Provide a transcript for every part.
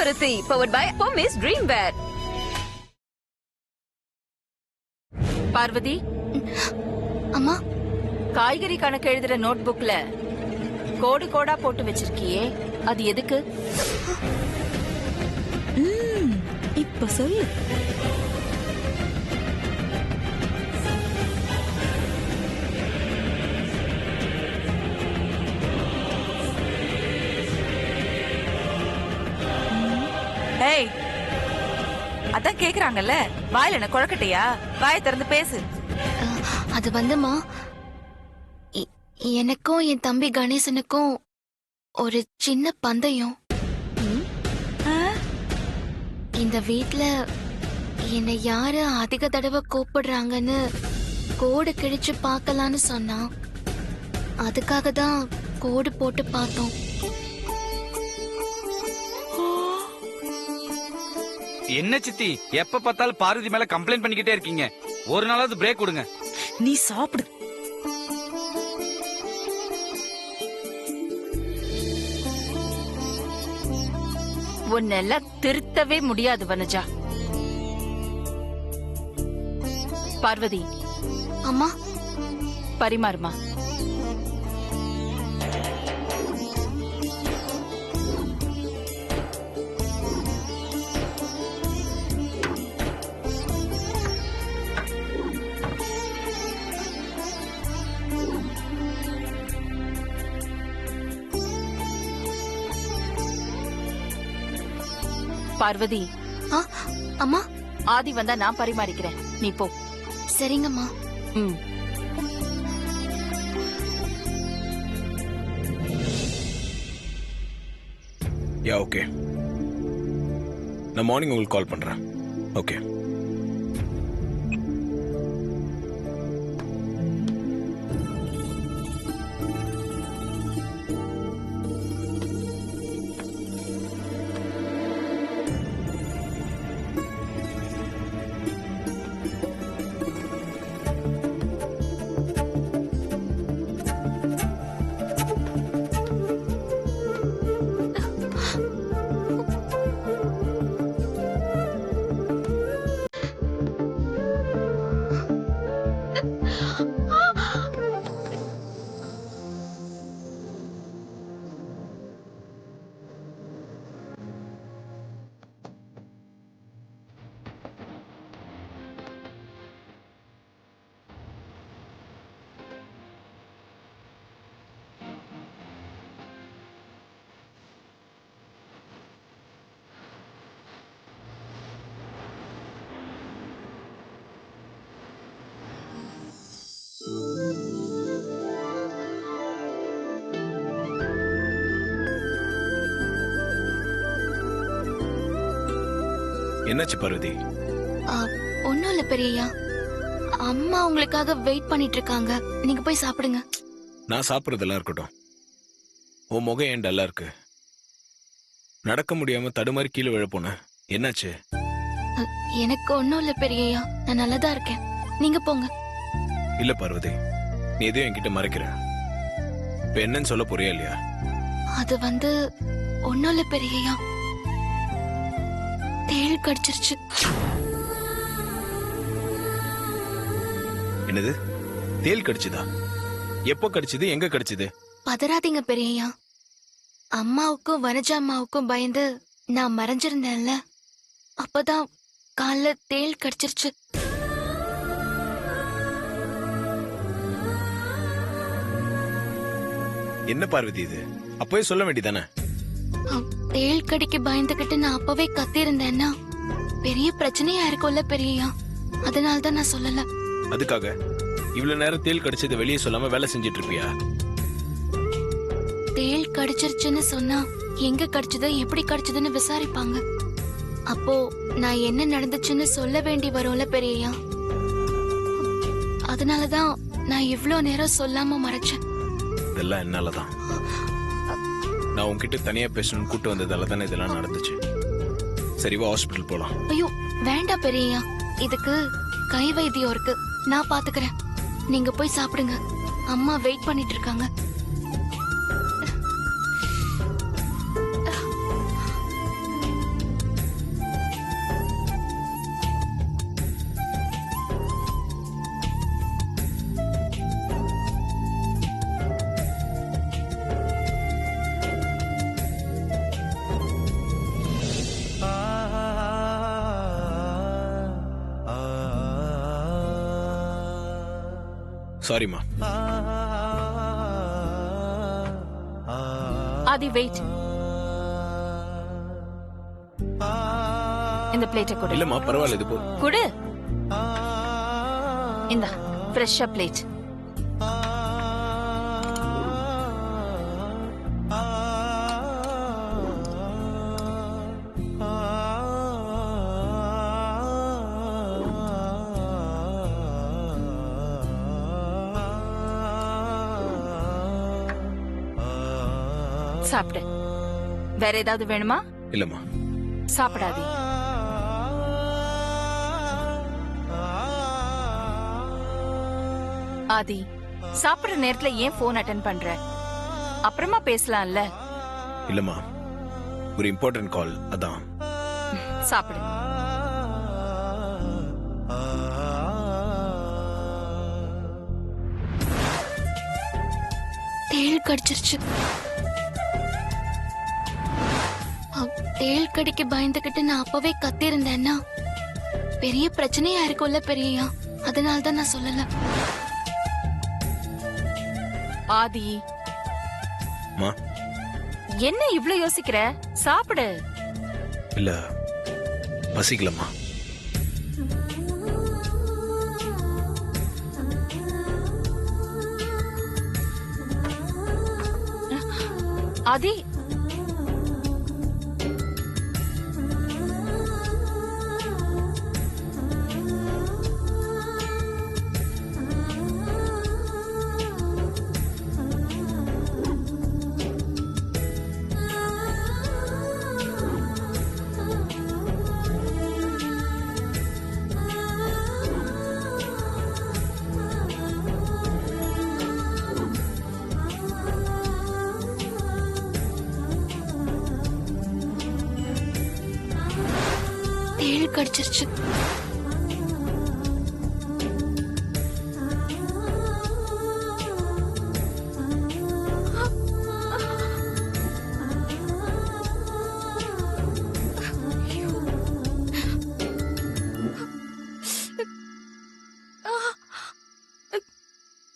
பருத்தி powered by Pommes Dream Wear. Parvati, அம்மா, காய்கறி கணக்கு எழுதுற நோட் புக்ல கோடு கோடா போட்டு வச்சிருக்கியே, அது எதுக்கு? இப்ப சொல்லு. ஏய், அதான் கேக்குறாங்கல்ல, வாயில என்ன குழக்கட்டையா? வாயை திறந்து பேசு. அது வந்துமா, எனக்கும் என் தம்பி கணேசனுக்கும் ஒரு சின்ன பந்தயம். இந்த வீட்ல என்னை யாரு அதிக தடவை கூப்பிடுறாங்கன்னு கோடு கிழிச்சு பார்க்கலான்னு சொன்னா, அதுக்காக தான் கோடு போட்டு பார்த்தோம். என்ன சித்தி, எப்ப பார்த்தாலும் பார்வதி மேல கம்ப்ளைண்ட் பண்ணிக்கிட்டே இருக்கீங்க. ஒரு நாளாவது பிரேக் கொடுங்க. நீ சாப்பிடு. உன்னெல்லாம் திருத்தவே முடியாது வனஜா. பார்வதி, அம்மா, பரிமாறுமா. பார்வதி, அம்மா, ஆதி வந்தா நான் பரிமாறிக்கிறேன், நீ போ. சரிங்கம்மா. யா, ஓகே. நான் மார்னிங் உங்களுக்கு கால் பண்றேன். ஓகே. என்னாச்சு பார்வதி? ஒன்னும் இல்ல பெரியய்யா, அம்மா உங்களுக்காக வெயிட் பண்ணிட்டு இருக்காங்க. நீங்க போய் சாப்பிடுங்க. நான் சாப்பிட்றதெல்லாம் இருக்கட்டும், உன் முகம் ஏன் டல்லா இருக்கு? நடக்க முடியாம தடுமாறி கீழே விழ போன, என்னாச்சு? எனக்கு ஒன்னும் இல்ல பெரியய்யா, நான் நல்லதா இருக்கேன். நீங்க போங்க. இல்ல பார்வதி, நீ எதையும் என்கிட்ட மறைக்கிற. இப்ப என்னன்னு சொல்ல போறியா இல்லையா? அது வந்து ஒன்னும் இல்ல பெரியய்யா, தேள் கடிச்சிருச்சு. என்னது, தேள் கடிச்சுதா? எப்போ கடிச்சது, எங்க கடிச்சது? பதறாதீங்க பெரியய்யா, அம்மாவுக்கும் வனஜா அம்மாவுக்கும் பயந்து நான் மறைஞ்சிருந்தேன்ல, அப்பதான் கால்ல தேள் கடிச்சிருச்சு. என்ன பார்வதி இது, அப்பவே சொல்ல வேண்டியதானே? தேள் கடிக்கு பயந்துகிட்டு நான் அப்பவே கத்திருந்தேன்னா பெரிய பிரச்சனையா இருக்கும்ல பெரியய்யா, அதனாலதான் நான் சொல்லல. அதுக்காக இவ்வளவு நேரம் தேள் கடிச்சதை வெளியே சொல்லாம வேலை செஞ்சிட்டு இருப்பியா? தேள் கடிச்சிருச்சுன்னு சொன்னா எங்க கடிச்சது, எப்படி கடிச்சதுன்னு விசாரிப்பாங்க. அப்போ நான் என்ன நடந்துச்சுன்னு சொல்ல வேண்டி வரும்ல பெரியய்யா, அதனாலதான் நான் இவ்ளோ நேரம் சொல்லாம மறைச்சேன். இதெல்லாம் என்னாலதான். நான் உன்கிட்ட தனியா பேசணும்னு கூட்டு வந்ததால தானே இதெல்லாம் நடந்துச்சு. சரிவா, ஹாஸ்பிட்டல் போலாம். ஐயோ வேண்டாம் பெரியய்யா, இதுக்கு கை வைத்தியம் இருக்கு, நான் பாத்துக்கிறேன். நீங்க போய் சாப்பிடுங்க, அம்மா வெயிட் பண்ணிட்டு இருக்காங்க. சாரிம்மா. ஆதி வெயிட். இந்த பிளேட்டை கொடு. இல்லம்மா பரவாயில்ல, இது போ. குடு. இந்த ஃப்ரெஷ்ஷா பிளேட். சாப்பிடு. வேற ஏதாவது வேணுமா? இல்லம்மா. சாப்பிடாதே. ஆதி, சாப்பிடுற நேரத்துல ஏன் போன் அட்டென்ட் பண்ற? அப்புறமா பேசலாம்ல. இல்லம்மா, ஒரு இம்பார்ட்டன்ட் கால், அதான். சாப்பிடு. தேள் கடிச்சிருச்சு. தேள் கடிக்கு பயந்துகிட்டு நான் அப்பவே கத்திருந்தேன்னா பெரிய பிரச்சனையா இருக்கும்ல பெரியயா. அதனாலதான் நான் சொல்லல. ஆதி, மா, என்ன இவ்ளோ யோசிக்கிற? சாப்பிடு. இல்ல பசிக்கலம்மா. ஆதி, தேள் கடிச்சிருச்சு.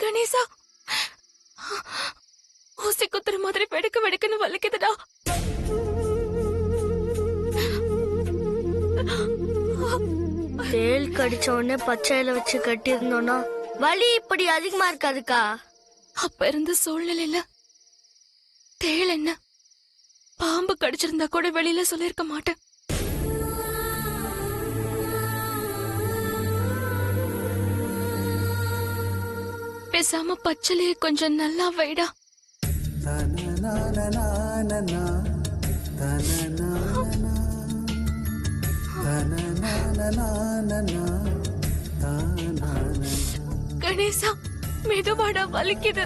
கணேசா, ஊசி குத்துற மாதிரி வெடுக்க வெடுக்குன்னு வலிக்குதுடா. தேள் கடிச்ச உடனே பச்சையில வச்சு கட்டி இருந்தோம்னா வலி இப்படி அதிகமா இருக்காதுக்கா. அப்ப இருந்த சூழ்நிலையில தேள் என்ன பாம்பு கடிச்சிருந்தா கூட வெளியில சொல்லிருக்க மாட்டேன். பேசாம பச்சலையே கொஞ்சம் நல்லா வைடா. கணேசா, மெதுவாடா, வலிக்குது.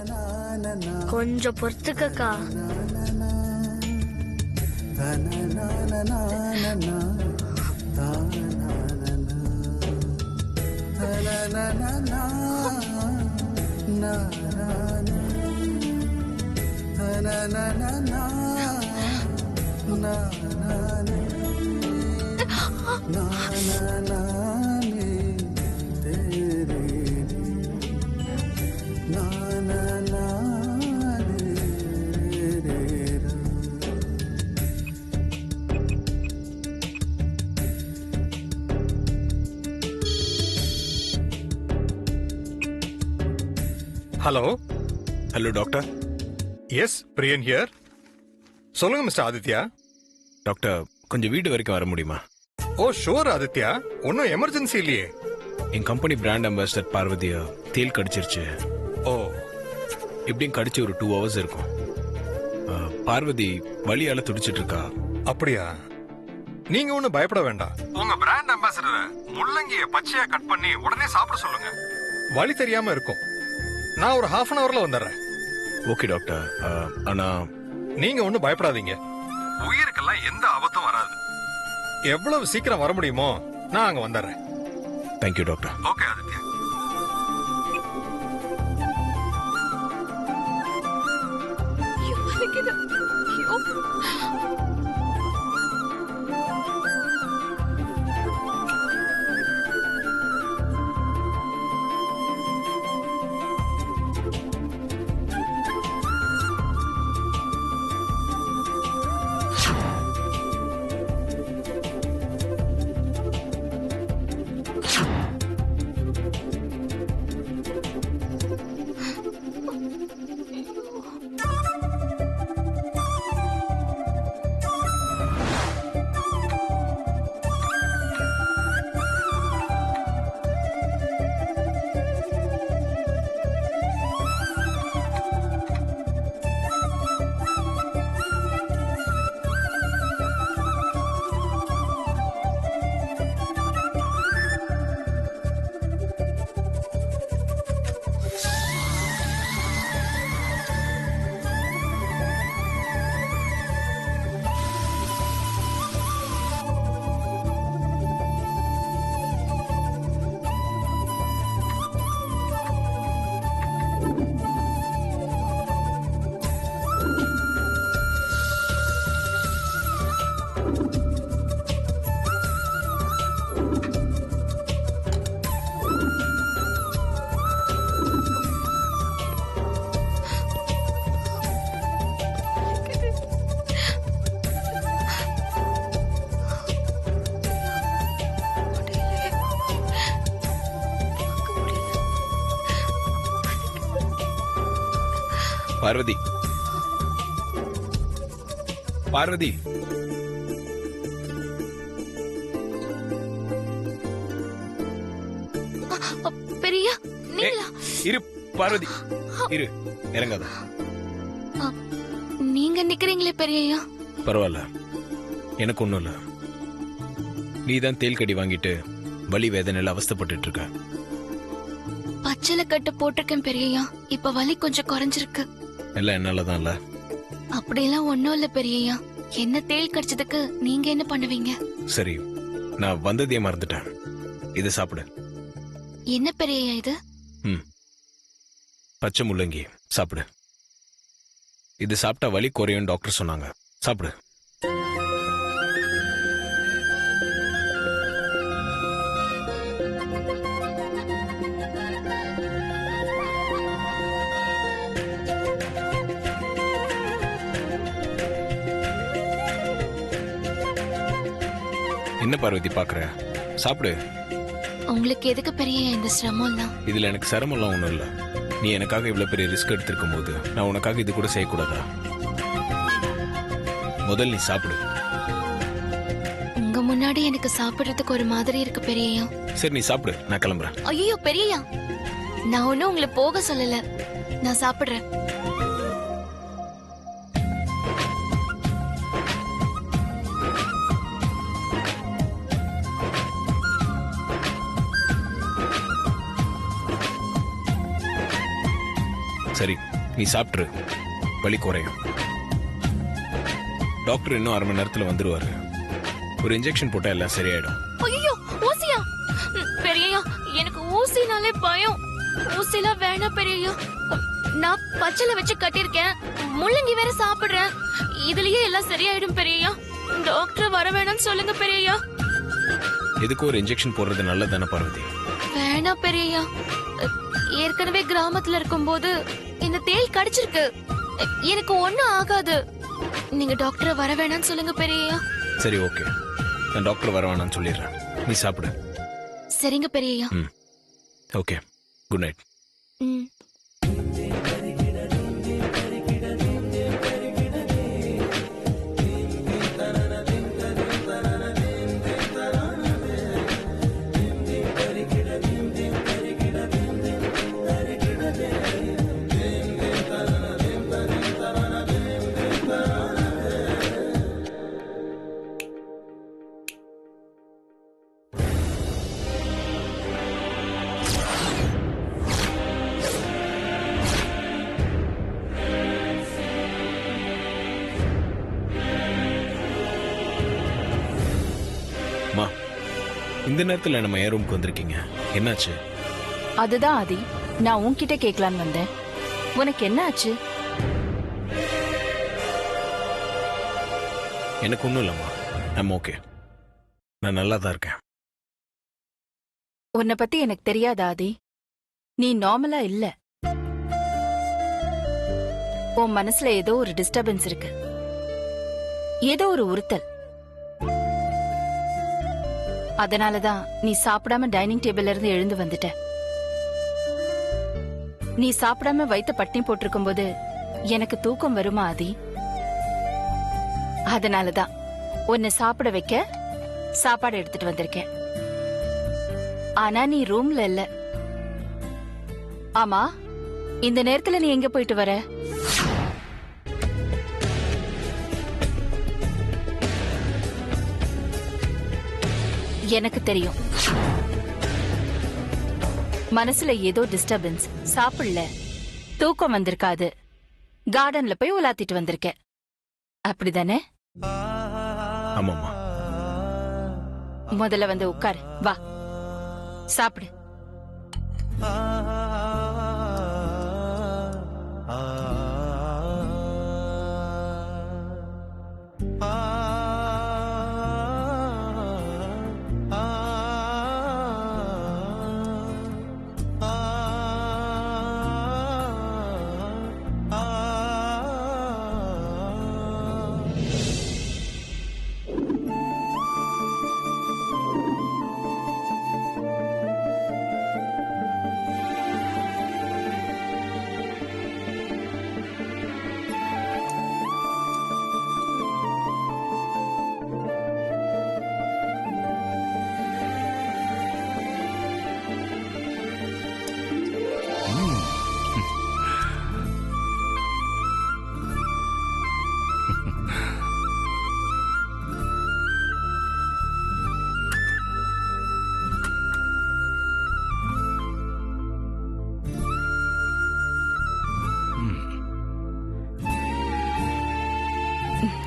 கொஞ்சம் பொறுத்துக்கக்கா. Hello. Hello doctor. Yes, Priyan here. சொல்லுங்க மிஸ்டர் ஆதித்யா. டாக்டர், கொஞ்சம் வீடு வரைக்கும் வர முடியுமா? ஓ ஷூர் ஆதித்யா, ஒன்னும் எமர்ஜென்சி இல்லையே. என் கம்பெனி பிராண்ட் அம்பாசிடர் பார்வதியா தேள் கடிச்சிருச்சு. ஓ, இப்படியும் கடிச்சு ஒரு 2 hours இருக்கும். பார்வதி வலியால துடிச்சிட்டு இருக்கா. அப்படியா? நீங்க ஒன்னும் பயப்பட வேண்டாம். உங்க பிராண்ட் அம்பாசிடரை முள்ளங்கிய பச்சையா கட் பண்ணி உடனே சாப்பிட சொல்லுங்க. வலி தெரியாம இருக்கும். நான் ஒரு 1/2 hourல வந்துடுறேன். Okay doctor. ஆனா நீங்க ஒன்னும் பயப்படாதீங்க. உயிருக்கெல்லாம் எந்த ஆபத்தும் வராது. எவ்வளவு சீக்கிரம் வர முடியுமோ நான் அங்க வந்துடுறேன். Thank you doctor. ஓகே ஆதித்யா. ஐயோ, வலிக்குது. ஐயோ. பார்வதி பார்வதி பெரியயா ஏய், நீங்களா? இரு பார்வதி இரு, இறங்காத. நீங்க நிக்கிறீங்களே பெரியயா. பரவாயில்ல, எனக்கு ஒண்ணும் இல்ல. நீ தான் தேல் கடி வாங்கிட்டு வலி வேதனையில அவஸ்தைப்பட்டுட்டு இருக்க. பச்சளை கட்டு போட்டிருக்கேன் பெரியயா. இப்ப வலி கொஞ்சம் குறைஞ்சிருக்கு. எல்லாம் என்னாலதான் இல்ல. அப்படியெல்லாம் ஒண்ணும் இல்ல பெரியயா. என்ன தேள் கடிச்சதுக்கு நீங்க என்ன பண்ணுவீங்க? சரி, நான் வந்ததையே மறந்துட்டேன். இதை சாப்பிடு. என்ன பெரியயா இது? பச்சை முள்ளங்கி சாப்பிடு. இது சாப்பிட்டா வலி குறையும் டாக்டர் சொன்னாங்க. சாப்பிடு. என்ன பார்வதி பாக்குற? சாப்பிடு. உங்களுக்கு எதுக்கு பெரியயா இந்த சிரமம்லாம்? இதுல எனக்கு சிரமம்லாம் ஒண்ணும் இல்ல. நீ எனக்காக இவ்வளவு பெரிய ரிஸ்க் எடுத்திருக்கும் போது நான் உனக்காக இது கூட செய்யக்கூடாதா? முதல் நீ சாப்பிடு. உங்க முன்னாடி எனக்கு சாப்பிடுறதுக்கு ஒரு மாதிரி இருக்கு பெரியயா. சரி, நீ சாப்பிடு, நான் கிளம்புறேன். ஐயோ பெரியயா, நான் ஒன்னும் உங்களை போக சொல்லல. நான் சாப்பிடுறேன். சரி, நீ சாப்பிட்டுரு, வலி குறையும். டாக்டர் இன்னும் 1/2 மணி நேரத்துல வந்துருவாரு. ஒரு இன்ஜெக்ஷன் போட்டா எல்லாம் சரியாயிடும். ஐயோ ஊசியா? பெரியயா, எனக்கு ஊசினாலே பயம். ஊசிலாம் வேணாம் பெரியயா. நான் பச்சளை வச்சு கட்டிருக்கேன், முள்ளங்கி வேற சாப்பிடுறேன். இதுலயே எல்லாம் சரியாயிடும் பெரியயா. டாக்டர் வர வேணாம்னு சொல்லுங்க பெரியயா. எதுக்கு ஒரு இன்ஜெக்ஷன் போடுறது நல்லதானே பார்வதி? வேணாம் பெரியயா. ஏற்கனவே கிராமத்துல இருக்கும்போது இந்த தேள் கடிச்சிருக்கு. எனக்கு ஒண்ணும் ஆகாது. நீங்க டாக்டர் வர வேணாம்னு சொல்லுங்க பெரியயா. சரி, ஓகே, நான் டாக்டர் வர வேணாம்னு சொல்லிடுறேன். நீ சாப்பிடு. சரிங்க பெரியயா. Okay, good night. ம். இந்த நேரத்துல நம்ம ஏன் ரூமுக்கு வந்திருக்கீங்க? என்னாச்சு? அதுதான் ஆதி, நான் உன்கிட்ட கேட்கலான்னு வந்தேன். உனக்கு என்ன ஆச்சு? எனக்கு ஒண்ணும் இல்லம்மா, ஐம் ஓகே, நான் நல்லா தான் இருக்கேன். உன்னை பத்தி எனக்கு தெரியாத ஆதி. நீ நார்மலா இல்ல. உன் மனசுல ஏதோ ஒரு டிஸ்டர்பன்ஸ் இருக்கு, ஏதோ ஒரு உறுத்தல். அதனாலதான் நீ சாப்பிடாம டைனிங் டேபிள்ல இருந்து எழுந்து வந்துட்ட. நீ சாப்பிடாம வயித்த பட்டினி போட்டிருக்கும் போது எனக்கு தூக்கம் வருமா ஆதி? அதனாலதான் உன்னை சாப்பிட வைக்க சாப்பாடு எடுத்துட்டு வந்திருக்கேன். ஆனா நீ ரூம்ல இல்ல. ஆமா, இந்த நேரத்துல நீ எங்க போயிட்டு வர? எனக்கு தெரியும், மனசுல ஏதோ டிஸ்டர்பன்ஸ். சாப்பிடல, தூக்கம் வந்திருக்காது, கார்டன்ல போய் உலாத்திட்டு வந்திருக்க, அப்படிதானே? ஆமாம்மா. முதல்ல வந்து உட்காரு, வா சாப்பிடு.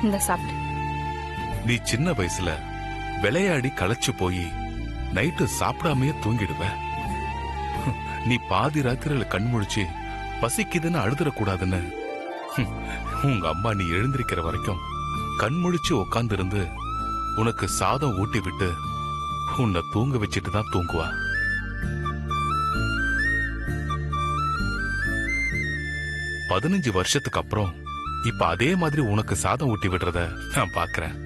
இந்த சாப்பிடு. நீ சின்ன வயசுல விளையாடி களைச்சு போய் நைட்டு சாப்பிடாமயே தூங்கிடுவ. நீ பாதி ராத்திரில கண் முழிச்சு பசிக்குதுன்னு அழுதுறக்கூடாதுன்னு உங்க அம்மா நீ எழுந்திருக்கிற வரைக்கும் கண் முழிச்சு உக்காந்து இருந்து உனக்கு சாதம் ஊட்டி விட்டு உன்னை தூங்க வச்சுட்டு தான் தூங்குவா. பதினஞ்சு வருஷத்துக்கு அப்புறம் இப்ப அதே மாதிரி உனக்கு சாதம் ஊட்டி விடுறத நான் பாக்குறேன்.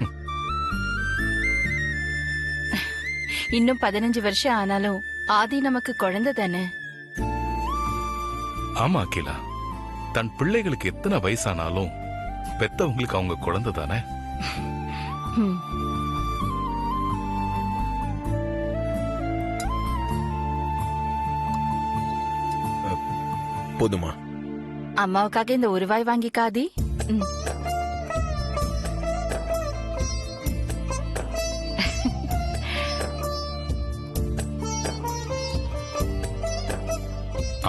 இன்னும் 15 வருஷம் ஆனாலும் ஆதி நமக்கு குழந்தை தானே. ஆமா அகிலா, தன் பிள்ளைகளுக்கு எத்தனை வயசானாலும் பெத்தவங்களுக்கு அவங்க குழந்தை தானே. ம். போதுமா? அம்மாவுக்காக இந்த ஒரு வாய் வாங்கிக்காதி. ம்.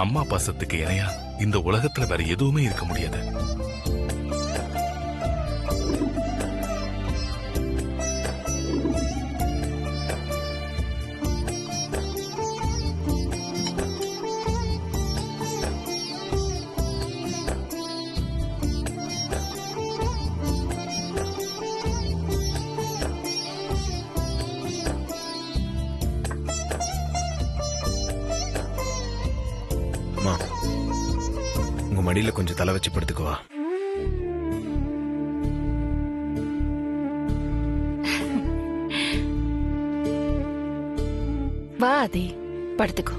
அம்மா பாசத்துக்கு இணையா இந்த உலகத்துல வேற எதுவுமே இருக்க முடியாது. அம்மா, உங்க மடியில கொஞ்சம் தலை வச்சு படுத்துக்குவா. வா ஆதி, படுத்துக்கோ.